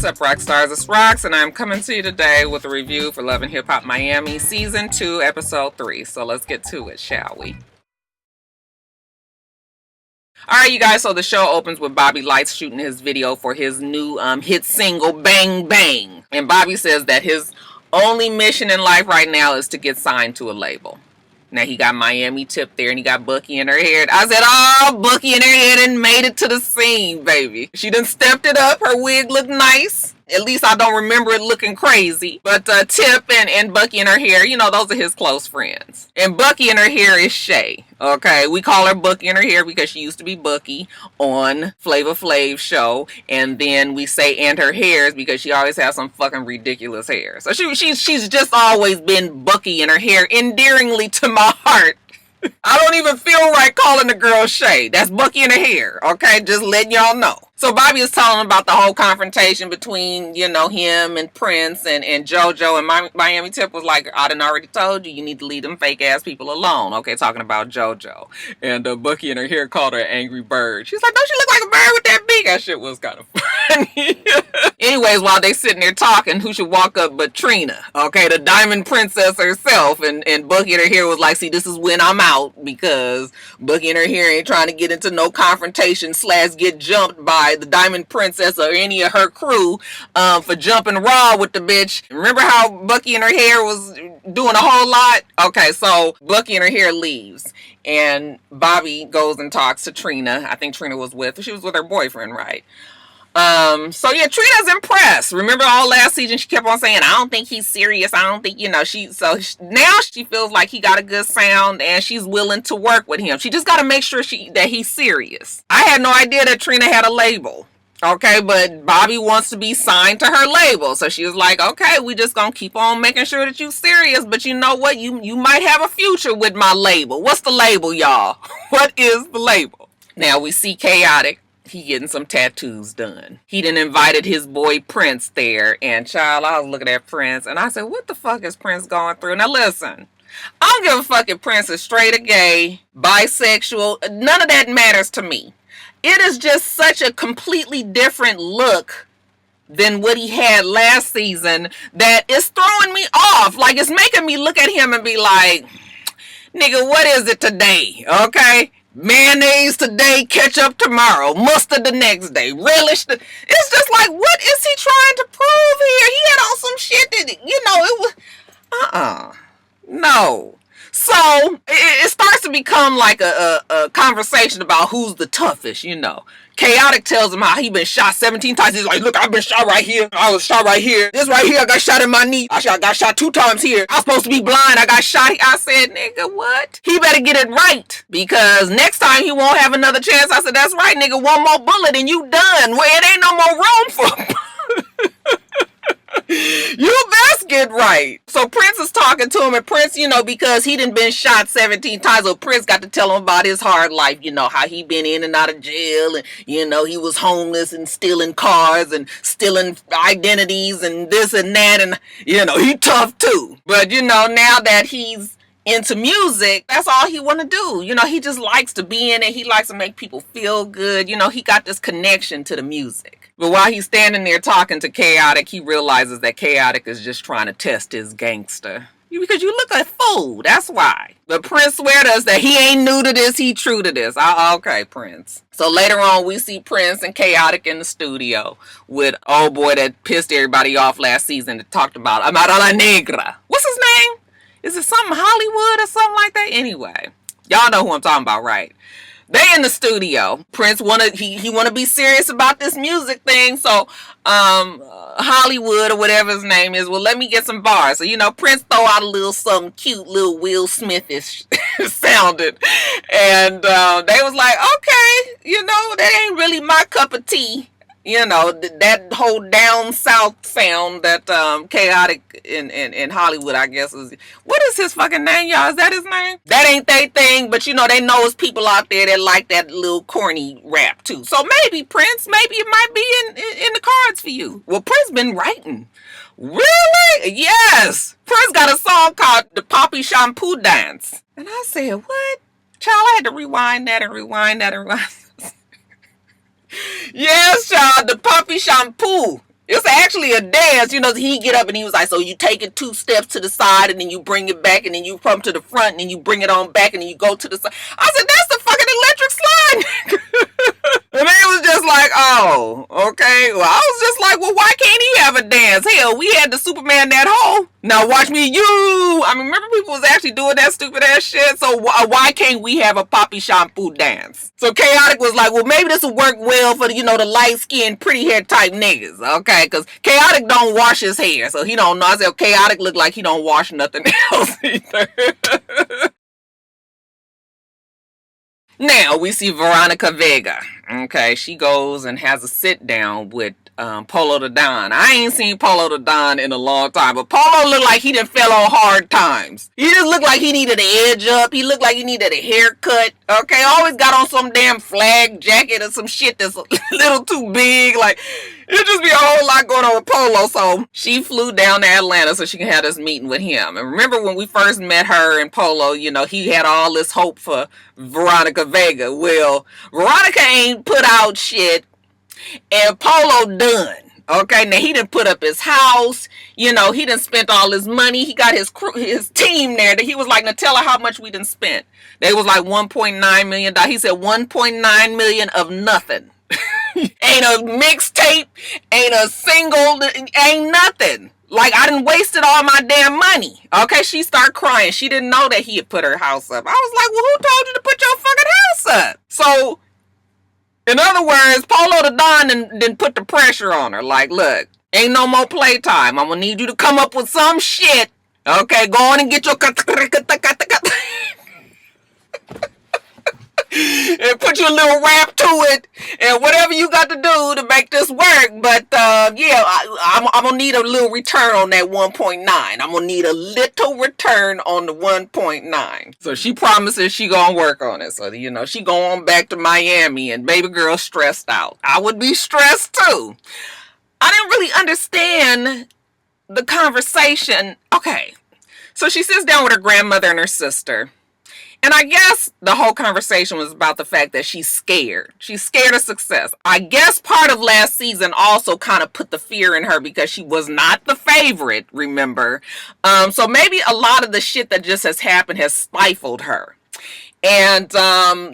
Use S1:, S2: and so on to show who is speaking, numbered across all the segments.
S1: What's up, Roxstars? It's Rox, and I'm coming to you today with a review for Love and Hip Hop Miami Season 2, Episode 3. So let's get to it, shall we? Alright, you guys, so the show opens with Bobby Lights shooting his video for his new hit single, Bang Bang. And Bobby says that his only mission in life right now is to get signed to a label. Now, he got Miami Tip there, and he got Bucky in her hair. I said, oh, Bucky in her hair done made it to the scene, baby. She done stepped it up. Her wig looked nice. At least I don't remember it looking crazy. But Tip and Bucky in her hair, you know, those are his close friends. And Bucky in her hair is Shay. Okay, we call her Bucky in her hair because she used to be Bucky on Flavor Flav's show. And then we say and her hairs because she always has some fucking ridiculous hair. So she's just always been Bucky in her hair, endearingly to my heart. I don't even feel right calling the girl Shay. That's Bucky in her hair, okay? Just letting y'all know. So Bobby is telling about the whole confrontation between, you know, him and Prince and Jojo. And Miami Tip was like, I done already told you, you need to leave them fake ass people alone. Okay, talking about Jojo. And Bucky in her hair called her an angry bird. She's like, don't she look like a bird with that beak? That shit was kind of funny. Anyways, while they sitting there talking, who should walk up but Trina? Okay, the diamond princess herself. And Bucky in her hair was like, see, this is when I'm out, because Bucky in her hair ain't trying to get into no confrontation / get jumped by the diamond princess or any of her crew for jumping raw with the bitch. Remember how Bucky in her hair was doing a whole lot? Okay, so Bucky in her hair leaves, and Bobby goes and talks to Trina. I think Trina was with her boyfriend, right? So yeah, Trina's impressed. Remember all last season she kept on saying, I don't think he's serious. I don't think, you know, now she feels like he got a good sound and she's willing to work with him. She just got to make sure that he's serious. I had no idea that Trina had a label. Okay, but Bobby wants to be signed to her label. So she was like, okay, we just gonna keep on making sure that you serious, but you know what? You might have a future with my label. What's the label, y'all? What is the label? Now we see Chaotic. He getting some tattoos done. He done invited his boy Prince there. And child, I was looking at Prince and I said, what the fuck is Prince going through? Now listen, I don't give a fuck if Prince is straight or gay, bisexual. None of that matters to me. It is just such a completely different look than what he had last season that it's throwing me off. Like, it's making me look at him and be like, nigga, what is it today? Okay? Mayonnaise today, ketchup tomorrow, mustard the next day, relish the... It's just like, what is he trying to prove here? He had on some shit that, you know, it was... No. So, it starts to become like a conversation about who's the toughest, you know. Chaotic tells him how he been shot 17 times. He's like, look, I've been shot right here. I was shot right here. This right here, I got shot in my knee. I got shot 2 times here. I was supposed to be blind. I got shot. I said, nigga, what? He better get it right, because next time he won't have another chance. I said, that's right, nigga. One more bullet and you done. Well, it ain't no more room for... You best get right. So Prince is talking to him, and Prince, you know, because he done been shot 17 times, so Prince got to tell him about his hard life, you know, how he been in and out of jail, and, you know, he was homeless and stealing cars and stealing identities and this and that, and, you know, he tough too. But, you know, now that he's into music, that's all he want to do. You know, he just likes to be in it. He likes to make people feel good. You know, he got this connection to the music. But while he's standing there talking to Chaotic, he realizes that Chaotic is just trying to test his gangster. Because you look a fool, that's why. But Prince swear to us that he ain't new to this, he true to this. Okay, Prince. So later on, we see Prince and Chaotic in the studio with old boy that pissed everybody off last season that talked about Amara la Negra. What's his name? Is it something Hollywood or something like that? Anyway, y'all know who I'm talking about, right? They in the studio. Prince he wanna be serious about this music thing. So Hollywood or whatever his name is, well, let me get some bars. So, you know, Prince throw out a little something cute, little Will Smith-ish sounded. And they was like, okay, you know, that ain't really my cup of tea. You know, that whole down south sound that Chaotic in Hollywood, I guess, is. What is his fucking name, y'all? Is that his name? That ain't they thing, but you know, they know it's people out there that like that little corny rap too. So maybe Prince, maybe it might be in the cards for you. Well, Prince been writing. Really? Yes. Prince got a song called The Poppy Shampoo Dance. And I said, what? Child, I had to rewind that and rewind that and rewind. Yes, child, the puppy shampoo. It's actually a dance, you know. He get up and he was like, so you take it 2 steps to the side and then you bring it back and then you come to the front and then you bring it on back and then you go to the side. I said, that's the fucking electric slide. And they was just like, oh, okay. Well, I was just like, well, why can't he have a dance? Hell, we had the Superman that hole. Now watch me, you. I mean, remember people was actually doing that stupid ass shit. So why can't we have a poppy shampoo dance? So Chaotic was like, well, maybe this will work well for the, you know, the light skinned, pretty hair type niggas, okay? Because Chaotic don't wash his hair, so he don't know. I said, Chaotic look like he don't wash nothing else either. Now we see Veronica Vega. Okay, she goes and has a sit down with Polo the Don. I ain't seen Polo the Don in a long time, but Polo looked like he done fell on hard times. He just looked like he needed an edge up. He looked like he needed a haircut. Okay, always got on some damn flag jacket or some shit that's a little too big. Like, it just be a whole lot going on with Polo. So she flew down to Atlanta so she can have this meeting with him. And remember when we first met her and Polo, you know, he had all this hope for Veronica Vega. Well, Veronica ain't put out shit and Polo done. Okay, now he done put up his house. You know, he done spent all his money. He got his crew, his team there. That he was like, now tell her how much we done spent. They was like $1.9 million. He said $1.9 million of nothing. Ain't a mixtape, ain't a single, ain't nothing. Like, I done wasted all my damn money. Okay, she started crying. She didn't know that he had put her house up. I was like, well, who told you to put your fucking house up? So, in other words, Polo the Don didn't put the pressure on her. Like, look, ain't no more playtime. I'm gonna need you to come up with some shit. Okay, go on and get your and put your little rap to it and whatever you got to do to make this work. But yeah, I'm gonna need a little return on that 1.9. I'm gonna need a little return on the 1.9. So she promises she gonna work on it. So, you know, she going back to Miami and baby girl stressed out. I would be stressed too. I didn't really understand the conversation. Okay, so she sits down with her grandmother and her sister. And I guess the whole conversation was about the fact that she's scared. She's scared of success. I guess part of last season also kind of put the fear in her because she was not the favorite, remember? So maybe a lot of the shit that just has happened has stifled her. And,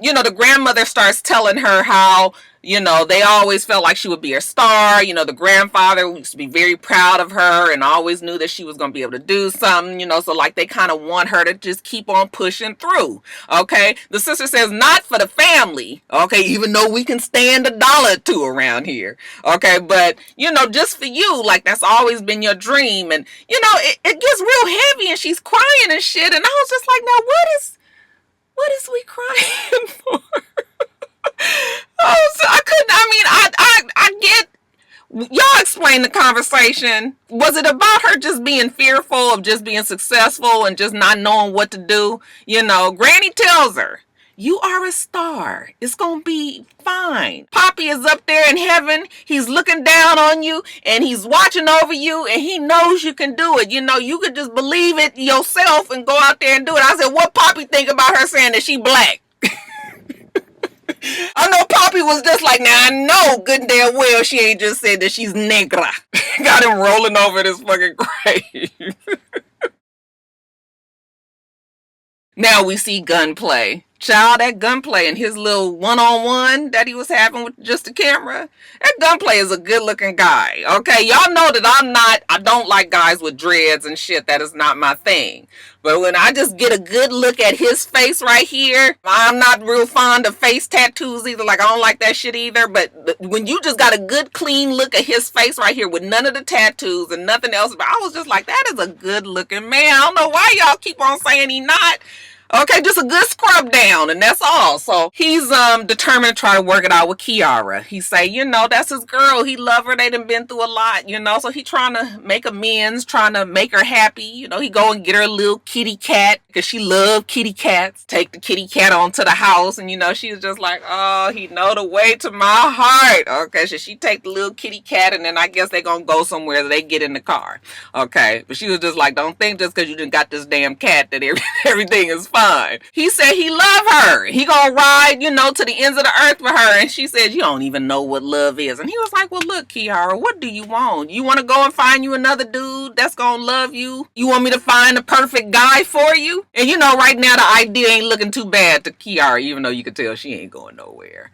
S1: you know, the grandmother starts telling her how, you know, they always felt like she would be a star. You know, the grandfather used to be very proud of her and always knew that she was going to be able to do something, you know, so like they kind of want her to just keep on pushing through. Okay. The sister says, not for the family. Okay. Even though we can stand $1 or 2 around here. Okay. But, you know, just for you, like that's always been your dream. And, you know, it gets real heavy and she's crying and shit. And I was just like, now what is we crying for? Oh, so I get, y'all explain the conversation. Was it about her just being fearful of just being successful and just not knowing what to do? You know, Granny tells her, you are a star. It's going to be fine. Poppy is up there in heaven. He's looking down on you and he's watching over you and he knows you can do it. You know, you could just believe it yourself and go out there and do it. I said, what Poppy think about her saying that she black? I know Poppy was just like, now I know good and damn well she ain't just said that she's negra. Got him rolling over this fucking grave. Now we see Gunplay. Child, that Gunplay and his little one-on-one that he was having with just the camera. That Gunplay is a good-looking guy. Okay, y'all know that I don't like guys with dreads and shit. That is not my thing. But when I just get a good look at his face right here, I'm not real fond of face tattoos either. Like, I don't like that shit either. But when you just got a good, clean look at his face right here with none of the tattoos and nothing else, but I was just like, that is a good-looking man. I don't know why y'all keep on saying he not. Okay, just a good scrub down, and that's all. So he's determined to try to work it out with Kiara. He say, you know, that's his girl. He love her. They done been through a lot, you know. So he trying to make amends, trying to make her happy. You know, he go and get her a little kitty cat because she love kitty cats. Take the kitty cat onto the house, and you know, she's just like, oh, he know the way to my heart. Okay, so she take the little kitty cat, and then I guess they gonna go somewhere. They get in the car. Okay, but she was just like, don't think just because you done got this damn cat that everything is fine. fun. He said he loved her. He gonna ride, you know, to the ends of the earth for her. And she said, you don't even know what love is. And he was like, well, look, Kiara, what do you want? You want to go and find you another dude that's gonna love you? You want me to find the perfect guy for you? And you know, right now the idea ain't looking too bad to Kiara, even though you can tell she ain't going nowhere.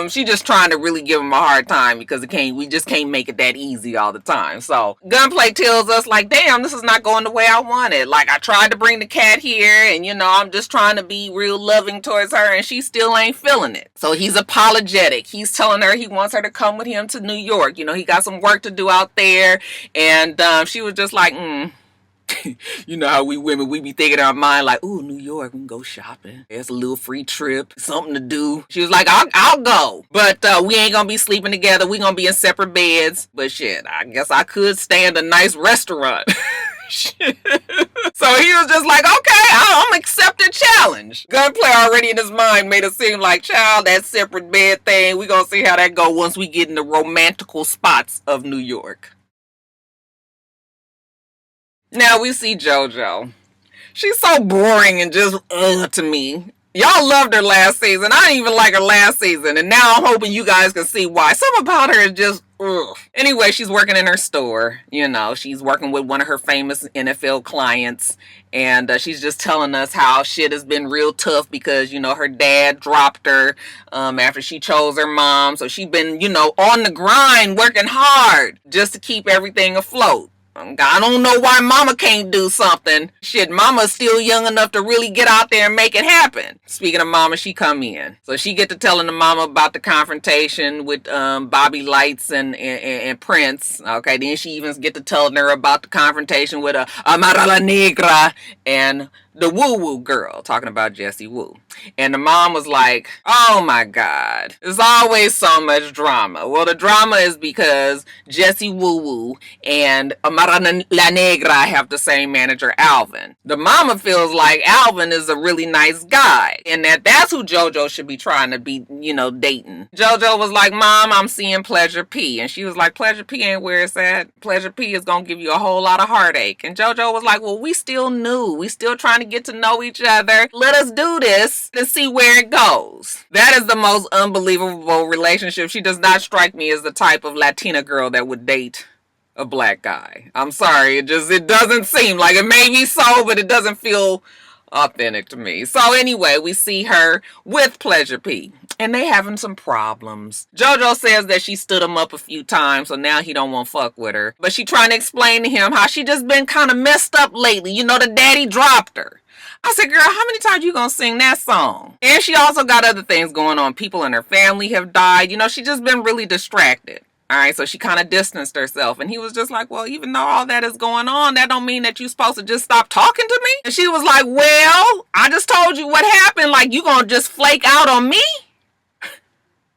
S1: She just trying to really give him a hard time because we just can't make it that easy all the time. So Gunplay tells us like, damn, this is not going the way I wanted. Like, I tried to bring the cat here and, you know, I'm just trying to be real loving towards her and she still ain't feeling it. So he's apologetic. He's telling her he wants her to come with him to New York. You know, he got some work to do out there. And she was just like, you know how we women, we be thinking in our mind like, ooh, New York, we can go shopping. There's a little free trip, something to do. She was like, I'll go. But we ain't gonna be sleeping together. We gonna be in separate beds. But shit, I guess I could stand a nice restaurant. Shit. So he was just like, okay, I'm accepting challenge. Gunplay already in his mind made it seem like, child, that separate bed thing, we gonna see how that go once we get in the romantical spots of New York. Now we see Jojo. She's so boring and just to me. Y'all loved her last season. I didn't even like her last season. And now I'm hoping you guys can see why. Something about her is just ugh. Anyway, she's working in her store. You know, she's working with one of her famous NFL clients. And she's just telling us how shit has been real tough because, you know, her dad dropped her after she chose her mom. So she's been, you know, on the grind, working hard just to keep everything afloat. I don't know why mama can't do something. Shit, mama's still young enough to really get out there and make it happen. Speaking of mama, she come in. So she get to telling the mama about the confrontation with Bobby Lights and Prince. Okay, then she even get to telling her about the confrontation with Amarala Negra and the Woo Woo girl, talking about Jessie Woo. And the mom was like, oh my God, there's always so much drama. Well, the drama is because Jessie Woo Woo and Amara La Negra have the same manager, Alvin. The mama feels like Alvin is a really nice guy and that's who Jojo should be trying to be, you know, dating. Jojo was like, Mom, I'm seeing Pleasure P. And she was like, Pleasure P ain't where it's at. Pleasure P is going to give you a whole lot of heartache. And Jojo was like, well, we still new. We still trying to get to know each other. Let us do this and see where it goes. That is the most unbelievable relationship. She does not strike me as the type of Latina girl that would date a black guy. I'm sorry. It doesn't seem like it. May be so, but it doesn't feel authentic to me. So anyway, we see her with Pleasure P. And they having some problems. Jojo says that she stood him up a few times, so now he don't want to fuck with her. But she trying to explain to him how she just been kind of messed up lately. You know, the daddy dropped her. I said, girl, how many times you gonna sing that song? And she also got other things going on. People in her family have died. You know, she just been really distracted. All right, so she kind of distanced herself. And he was just like, well, even though all that is going on, that don't mean that you're supposed to just stop talking to me. And she was like, well, I just told you what happened. Like, you gonna just flake out on me?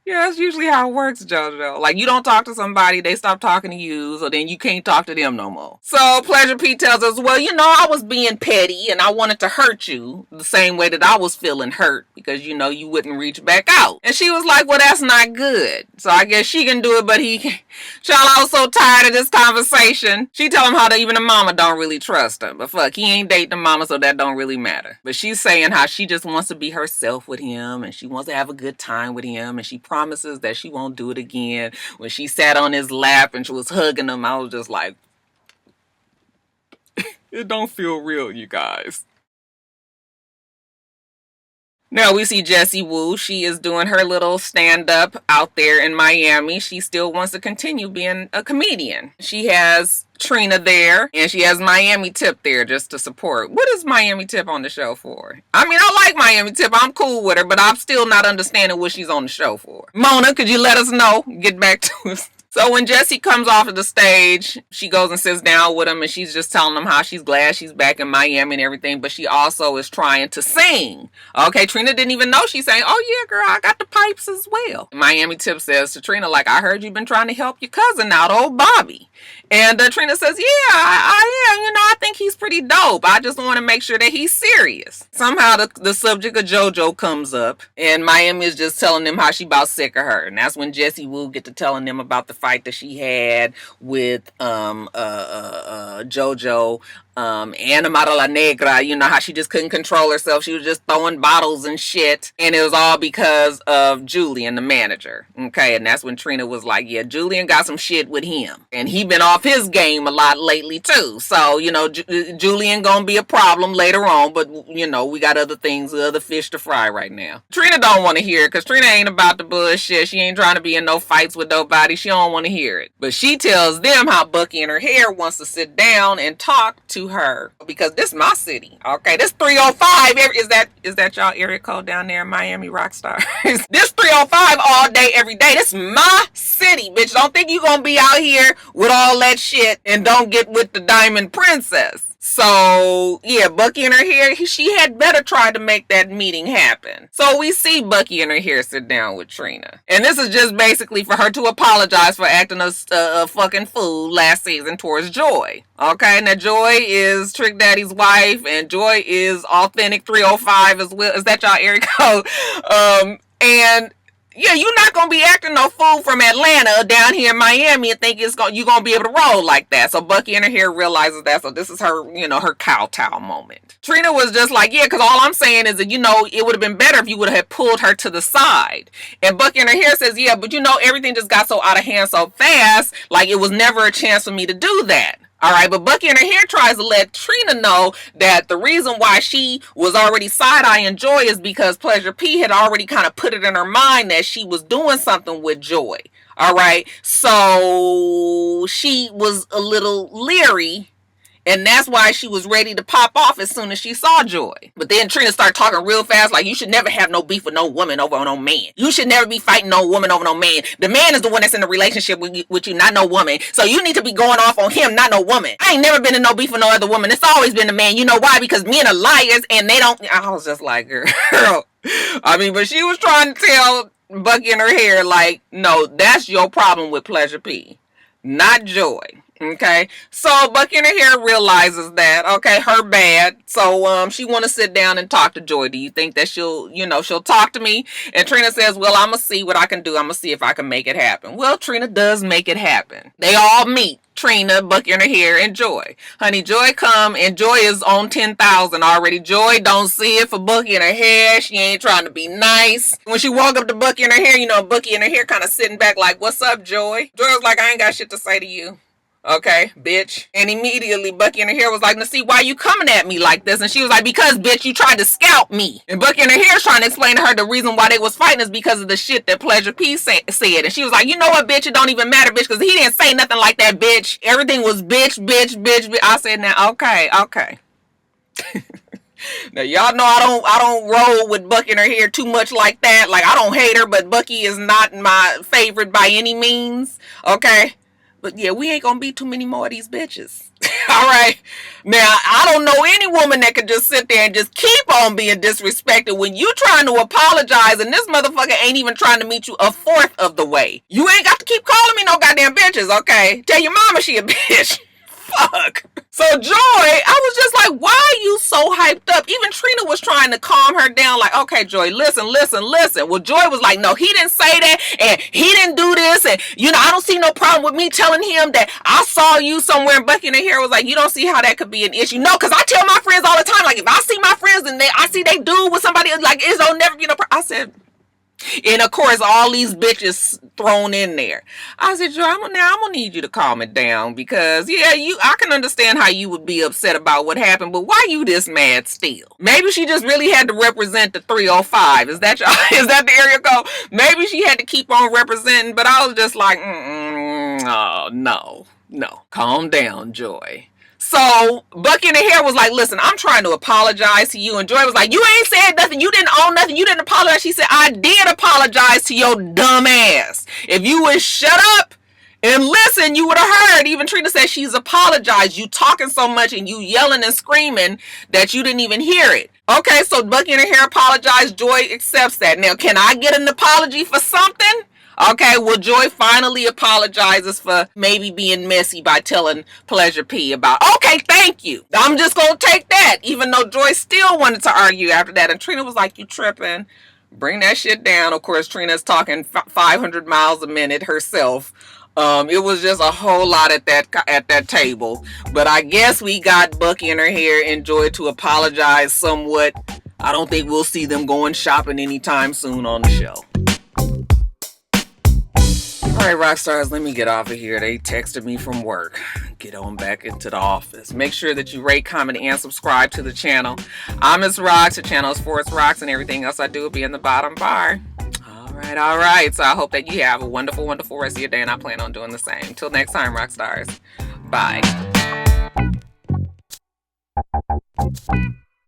S1: Yeah, that's usually how it works, Jojo. Like, you don't talk to somebody, they stop talking to you, so then you can't talk to them no more. So Pleasure P tells us, well, you know, I was being petty and I wanted to hurt you the same way that I was feeling hurt because, you know, you wouldn't reach back out. And she was like, well, that's not good. So I guess she can do it, but he can't. Child, I was so tired of this conversation. She tell him how even the mama don't really trust her. But fuck, he ain't dating the mama, so that don't really matter. But she's saying how she just wants to be herself with him and she wants to have a good time with him and she promises that she won't do it again. When she sat on his lap and she was hugging him, I was just like, it don't feel real, you guys. Now we see Jessie Woo. She is doing her little stand-up out there in Miami. She still wants to continue being a comedian. She has Trina there, and she has Miami Tip there just to support. What is Miami Tip on the show for? I mean, I like Miami Tip. I'm cool with her, but I'm still not understanding what she's on the show for. Mona, could you let us know? Get back to us. So when Jessie comes off of the stage, she goes and sits down with him and she's just telling him how she's glad she's back in Miami and everything, but she also is trying to sing. Okay, Trina didn't even know she's saying, oh yeah, girl, I got the pipes as well. Miami Tip says to Trina, like, I heard you've been trying to help your cousin out, old Bobby. And Trina says, yeah, I am. You know, I think he's pretty dope. I just want to make sure that he's serious. Somehow the subject of Jojo comes up and Miami is just telling them how she about sick of her. And that's when Jessie Woo get to telling them about the fight that she had with Jojo Anima de la Negra, you know how she just couldn't control herself. She was just throwing bottles and shit. And it was all because of Julian, the manager. Okay, and that's when Trina was like, yeah, Julian got some shit with him. And he been off his game a lot lately too. So, you know, Julian gonna be a problem later on. But, you know, we got other things, other fish to fry right now. Trina don't want to hear it because Trina ain't about the bullshit. She ain't trying to be in no fights with nobody. She don't want to hear it. But she tells them how Bucky in her hair wants to sit down and talk to her because this is my city. Okay, this 305. Is that y'all area code down there in Miami, Roxstars? This 305 all day, every day. This is my city, bitch. Don't think you gonna be out here with all that shit and don't get with the Diamond Princess. So, yeah, Bucky and her hair, she had better try to make that meeting happen. So we see Bucky and her hair sit down with Trina. And this is just basically for her to apologize for acting a fucking fool last season towards Joy. Okay, now Joy is Trick Daddy's wife, and Joy is authentic 305 as well. Is that y'all area code? And yeah, you're not going to be acting no fool from Atlanta down here in Miami and think you're going to be able to roll like that. So Bucky in her hair realizes that. So this is her, you know, her kowtow moment. Trina was just like, yeah, because all I'm saying is that, you know, it would have been better if you would have pulled her to the side. And Bucky in her hair says, yeah, but you know, everything just got so out of hand so fast. Like it was never a chance for me to do that. All right, but Bucky in her hair tries to let Trina know that the reason why she was already side-eyeing Joy is because Pleasure P had already kind of put it in her mind that she was doing something with Joy. All right, so she was a little leery. And that's why she was ready to pop off as soon as she saw Joy. But then Trina started talking real fast, like, you should never have no beef with no woman over no man. You should never be fighting no woman over no man. The man is the one that's in the relationship with you, not no woman. So you need to be going off on him, not no woman. I ain't never been in no beef with no other woman. It's always been the man. You know why? Because men are liars and they don't... I was just like, girl. I mean, but she was trying to tell Bucky in her hair, like, no, that's your problem with Pleasure P, not Joy. Okay, so Bucky in her hair realizes that, okay, her bad. So she want to sit down and talk to Joy. Do you think that she'll talk to me? And Trina says, well, I'm gonna see what I can do. I'm gonna see if I can make it happen. Well, Trina does make it happen. They all meet. Trina, Bucky in her hair, and Joy. Honey, Joy come, and Joy is on 10,000 already. Joy don't see it for Bucky in her hair. She ain't trying to be nice. When she walk up to Bucky in her hair, you know, Bucky in her hair kind of sitting back like, what's up, Joy? Joy was like, I ain't got shit to say to you. Okay, bitch. And immediately Bucky in her hair was like, now see, why you coming at me like this? And she was like, because, bitch, you tried to scalp me. And Bucky in her hair is trying to explain to her the reason why they was fighting is because of the shit that Pleasure P said. And she was like, you know what, bitch, it don't even matter, bitch, because he didn't say nothing like that, bitch. Everything was bitch, bitch, bitch, bitch. I said, now, okay. Now, y'all know I don't roll with Bucky in her hair too much like that. Like, I don't hate her, but Bucky is not my favorite by any means. Okay? But yeah, we ain't gonna be too many more of these bitches. Alright. Now, I don't know any woman that could just sit there and just keep on being disrespected when you trying to apologize and this motherfucker ain't even trying to meet you a fourth of the way. You ain't got to keep calling me no goddamn bitches, okay? Tell your mama she a bitch. Fuck. So Joy, I was just like, why are you so hyped up? Even Trina was trying to calm her down, like, okay, Joy, listen. Well, Joy was like, no, he didn't say that, and he didn't do this, and, you know, I don't see no problem with me telling him that I saw you somewhere. And Bucky in her hair was like, you don't see how that could be an issue. No, because I tell my friends all the time, like, if I see my friends and I see they do with somebody, like, it's don't never be no problem. I said... And of course, all these bitches thrown in there. I said, Joy, I'm gonna need you to calm it down because, yeah, I can understand how you would be upset about what happened, but why you this mad still? Maybe she just really had to represent the 305. Is that the area code? Maybe she had to keep on representing, but I was just like, oh, no. Calm down, Joy. So Bucky in her hair was like, listen, I'm trying to apologize to you. And Joy was like, you ain't said nothing. You didn't own nothing. You didn't apologize. She said, I did apologize to your dumb ass. If you would shut up and listen, you would have heard. Even Trina said she's apologized. You talking so much and you yelling and screaming that you didn't even hear it. Okay, so Bucky in her hair apologized. Joy accepts that. Now, can I get an apology for something? Okay, well, Joy finally apologizes for maybe being messy by telling Pleasure P about, okay, thank you. I'm just going to take that, even though Joy still wanted to argue after that. And Trina was like, you tripping. Bring that shit down. Of course, Trina's talking 500 miles a minute herself. It was just a whole lot at that table. But I guess we got Bucky and her hair and Joy to apologize somewhat. I don't think we'll see them going shopping anytime soon on the show. Alright, Rockstars, let me get off of here. They texted me from work. Get on back into the office. Make sure that you rate, comment, and subscribe to the channel. I'm itsrox. The channel is for itsrox, and everything else I do will be in the bottom bar. Alright. So I hope that you have a wonderful, wonderful rest of your day, and I plan on doing the same. Till next time, Rockstars. Bye.